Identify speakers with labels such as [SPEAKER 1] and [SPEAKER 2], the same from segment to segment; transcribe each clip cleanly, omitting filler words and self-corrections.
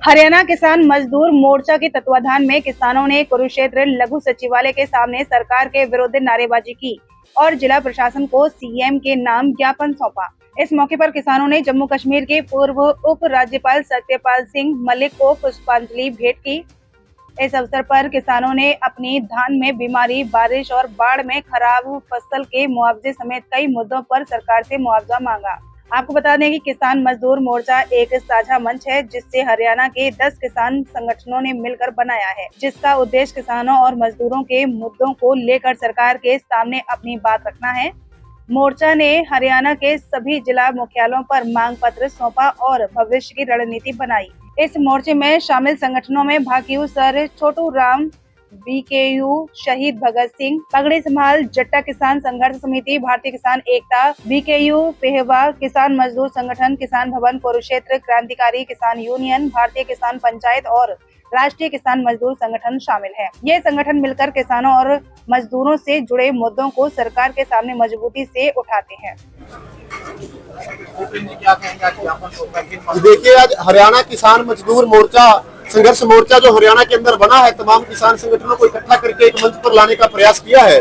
[SPEAKER 1] हरियाणा किसान मजदूर मोर्चा के तत्वाधान में किसानों ने कुरुक्षेत्र लघु सचिवालय के सामने सरकार के विरुद्ध नारेबाजी की और जिला प्रशासन को सीएम के नाम ज्ञापन सौंपा। इस मौके पर किसानों ने जम्मू कश्मीर के पूर्व उप राज्यपाल सत्यपाल सिंह मलिक को पुष्पांजलि भेंट की। इस अवसर पर किसानों ने अपनी धान में बीमारी, बारिश और बाढ़ में खराब फसल के मुआवजे समेत कई मुद्दों पर सरकार से मुआवजा मांगा। आपको बता दें कि किसान मजदूर मोर्चा एक साझा मंच है जिससे हरियाणा के 10 किसान संगठनों ने मिलकर बनाया है, जिसका उद्देश्य किसानों और मजदूरों के मुद्दों को लेकर सरकार के सामने अपनी बात रखना है। मोर्चा ने हरियाणा के सभी जिला मुख्यालयों पर मांग पत्र सौंपा और भविष्य की रणनीति बनाई। इस मोर्चे में शामिल संगठनों में भाकियू सर छोटू राम, बीकेयू शहीद भगत सिंह, पगड़ी संभाल जट्टा किसान संघर्ष समिति, भारतीय किसान एकता, बीकेयू पेहवा किसान मजदूर संगठन, किसान भवन कुरुक्षेत्र, क्रांतिकारी किसान यूनियन, भारतीय किसान पंचायत और राष्ट्रीय किसान मजदूर संगठन शामिल है। ये संगठन मिलकर किसानों और मजदूरों से जुड़े मुद्दों को सरकार के सामने मजबूती से उठाते हैं।
[SPEAKER 2] देखिए, आज हरियाणा किसान मजदूर मोर्चा संघर्ष मोर्चा जो हरियाणा के अंदर बना है, तमाम किसान संगठनों को इकट्ठा करके एक मंच पर लाने का प्रयास किया है।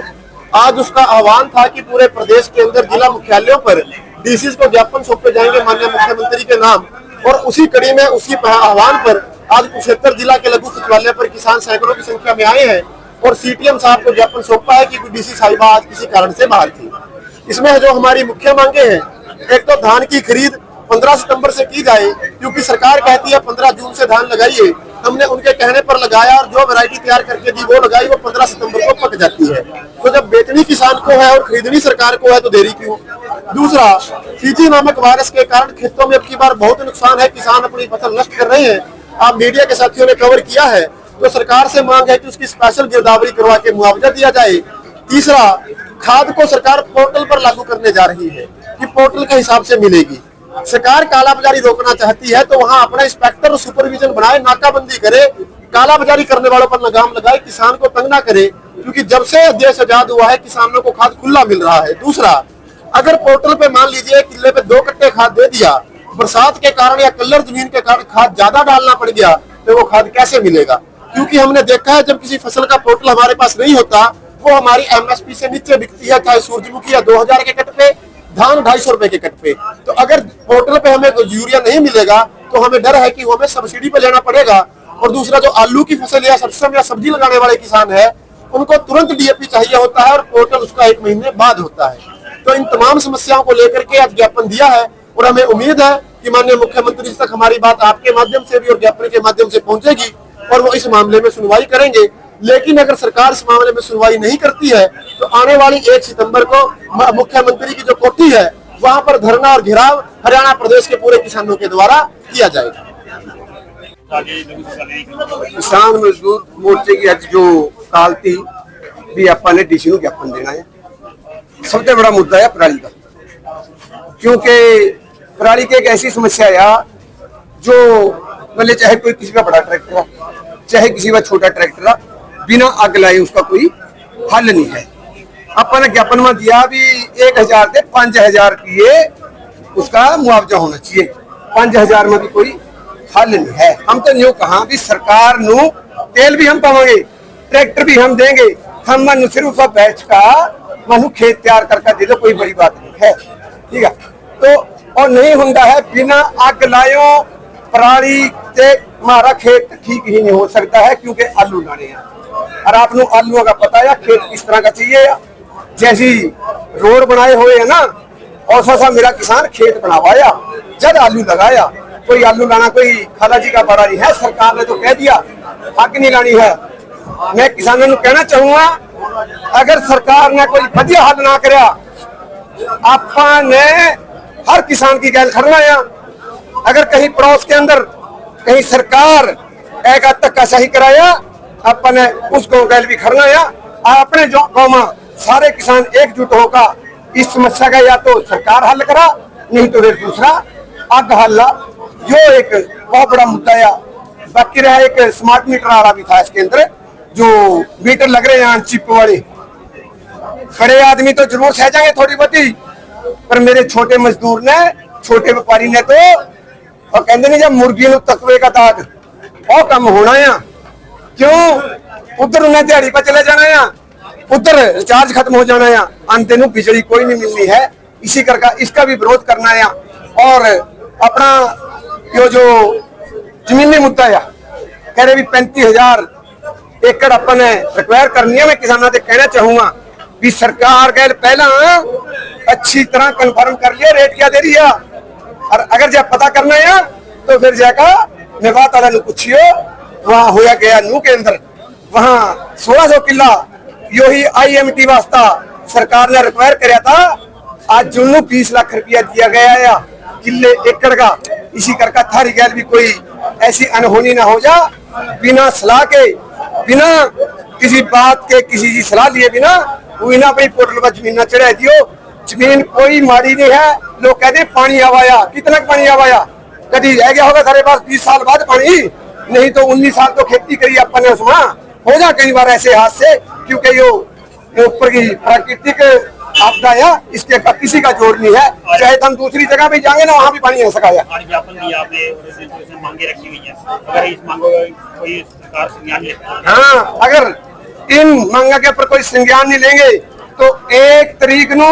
[SPEAKER 2] आज उसका आह्वान था कि पूरे प्रदेश के अंदर जिला मुख्यालयों पर डीसीज को ज्ञापन सौंपे जाएंगे माननीय मुख्यमंत्री के नाम, और उसी कड़ी में उसी आह्वान पर आज कुरुक्षेत्र जिला के लघु सचिवालय पर किसान सैकड़ों की संख्या में आए हैं और सीटीएम साहब को ज्ञापन सौंपा है कि डीसी साहिबा आज किसी कारण से बाहर थी। इसमें जो हमारी मुख्य मांगे हैं, एक तो धान की खरीद 15 सितंबर से की जाए, क्योंकि सरकार कहती है 15 जून से धान लगाइए। हमने उनके कहने पर लगाया और जो वैरायटी तैयार करके दी वो लगाई, वो 15 सितंबर को पक जाती है। तो जब बेचनी किसान को है और खरीदनी सरकार को है तो देरी क्यों? दूसरा, फीजी नामक वायरस के कारण खेतों में अब की बार बहुत नुकसान है, किसान अपनी फसल नष्ट कर रहे हैं। आप मीडिया के साथियों ने कवर किया है, तो सरकार से मांग है कि उसकी स्पेशल गिरदावरी करवा के मुआवजा दिया जाए। तीसरा, खाद को सरकार पोर्टल पर लागू करने जा रही है कि पोर्टल के हिसाब से मिलेगी। सरकार कालाबाजारी रोकना चाहती है तो वहां अपना इंस्पेक्टर और सुपरविजन बनाए, नाकाबंदी करे, कालाबाजारी करने वालों पर लगाम लगाए, किसान को तंग ना करे, क्योंकि जब से देश आजाद हुआ है किसानों को खाद खुला मिल रहा है। दूसरा, अगर पोर्टल पे मान लीजिए किले पे 2 कट्टे खाद दे दिया, बरसात के कारण या कल्लर जमीन के कारण खाद ज्यादा डालना पड़ गया, तो वो खाद कैसे मिलेगा? क्योंकि हमने देखा है जब किसी फसल का पोर्टल हमारे पास नहीं होता, वो हमारी एमएसपी से नीचे बिकती है, चाहे सूरजमुखी 2000 के कट पे, धान 250 रुपए के कट पे। तो अगर पोर्टल पे हमें यूरिया नहीं मिलेगा तो हमें डर है कि वो हमें सब्सिडी पे लेना पड़ेगा। और दूसरा, जो आलू की फसल या सरसों या सब्जी लगाने वाले किसान है, उनको तुरंत डीएपी चाहिए होता है और पोर्टल उसका 1 महीने बाद होता है। तो इन तमाम समस्याओं को लेकर के आज ज्ञापन दिया है और हमें उम्मीद है कि माननीय मुख्यमंत्री तक हमारी बात आपके माध्यम से भी और ज्ञापन के माध्यम से पहुंचेगी और वो इस मामले में सुनवाई करेंगे। लेकिन अगर सरकार इस मामले में सुनवाई नहीं करती है तो आने वाली 1 सितंबर को मुख्यमंत्री की जो कोठी है वहां पर धरना और घेराव हरियाणा प्रदेश के पूरे किसानों के द्वारा किया जाएगा।
[SPEAKER 3] किसान मजदूर मोर्चे की आज जो काल थी भी आपने डीसी को ज्ञापन देना है। सबसे बड़ा मुद्दा है पराली का, क्योंकि पराली की एक ऐसी समस्या है जो भले चाहे कोई किसी का बड़ा ट्रैक्टर है, चाहे किसी का छोटा ट्रैक्टर है, बिना आग लाए उसका कोई हल नहीं है। अपने ज्ञापन में दिया भी 1000 से 5000 रुपये उसका मुआवजा होना चाहिए। 5000 में भी कोई हल नहीं है। हम तो न्यू कहा भी सरकार नु तेल भी हम पावेंगे, ट्रैक्टर भी हम देंगे, हम मनु सिर्फ बैच का मनु खेत तैयार करके दे दो, कोई बड़ी बात नहीं है, ठीक है। तो और नहीं होता है बिना आग लायो पराली से हमारा खेत ठीक ही नहीं हो सकता है, क्योंकि आलू लाने हैं और आपको आलूओं का पता है खेत किस तरह का चाहिए। जैसी रोड बनाए हुए है ना, और सा मेरा किसान खेत बनावाया, जब आलू लगाया, कोई आलू लाना कोई खाला जी का बड़ा नहीं है। सरकार ने तो कह दिया हक नहीं लानी है। मैं किसानों को कहना चाहूंगा, अगर सरकार ने कोई बढ़िया हल ना कराया, आपने हर किसान की गैल खड़ना है। अगर कहीं पड़ोस के अंदर कहीं सरकार एक हद तक का सही कराया, अपने उस गाँव गैल भी खड़ना है। अपने जो गाँव में सारे किसान एकजुट होकर इस समस्या का या तो सरकार हल करा, नहीं तो फिर दूसरा आग हल्ला, जो एक बहुत बड़ा मुद्दा है। बाकी रहा एक स्मार्ट मीटर आ रहा भी था इसके अंदर, जो मीटर लग रहे हैं चिप वाले, बड़े आदमी तो जरूर सह जाएंगे थोड़ी बहुती, पर मेरे छोटे मजदूर ने, छोटे व्यापारी ने तो और कहते नहीं जब मुर्गी नु तकवे का दाग ਉਹ ਕੰਮ ਹੋਣਾ ਆ। क्यों उधर उन्हें दिहाड़ी पर चले जाना है, उधर रिचार्ज खत्म हो जाना है, अंत दिन बिजली कोई नहीं मिलनी है। इसी करके इसका भी विरोध करना है। और अपना यो जो जमीनी मुद्दा है, कह रहे भी 35,000 एकड़ अपन रिक्वायर करनी है। मैं किसानों से कहना चाहूंगा भी सरकार कह पहला अच्छी तरह कन्फर्म कर लिया रेट क्या दे रही है, और अगर जब पता करना है तो फिर जाकर मेवात वाला पूछियो वहां होया गया नू के अंदर वहां 1600 किला यो ही IMT वास्ता सरकार ने रिक्वायर कराया था। आज जुनू 20 लाख रुपया दिया गया है किले एकड़ का। इसी करके थारी गैल भी कोई ऐसी अनहोनी ना हो जा, बिना सलाह के बिना किसी बात के किसी की सलाह लिए बिना बिना अपनी पोर्टल पर जमीन चढ़ा दियो। जमीन कोई माड़ी नहीं है। लोग कहते पानी आवाया, कितना पानी आवाया, कभी रह गया होगा थारे पास 20 साल बाद पानी, नहीं तो 19 साल तो खेती करी अपन ने उसमें हो जा कई बार ऐसे हाथ से, क्योंकि यो ऊपर की प्राकृतिक आपदा है, इसके का किसी का जोर नहीं है। चाहे हम दूसरी जगह भी जाएंगे ना वहाँ भी पानी आ सकाया। हाँ, अगर इन मांगा के ऊपर कोई संज्ञान नहीं लेंगे तो 1 तारीख नू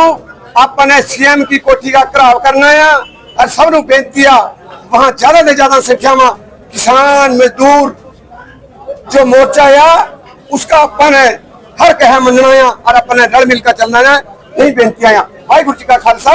[SPEAKER 3] अपने CM की कोठी का घराव करना है। और सब नू बेनती है वहाँ ज्यादा से ज्यादा संख्या में किसान मजदूर जो मोर्चा है उसका अपन हर कह मनना है और अपने रल मिलकर चलना है। यही बेनतियां वाहिगुरू जी का खालसा।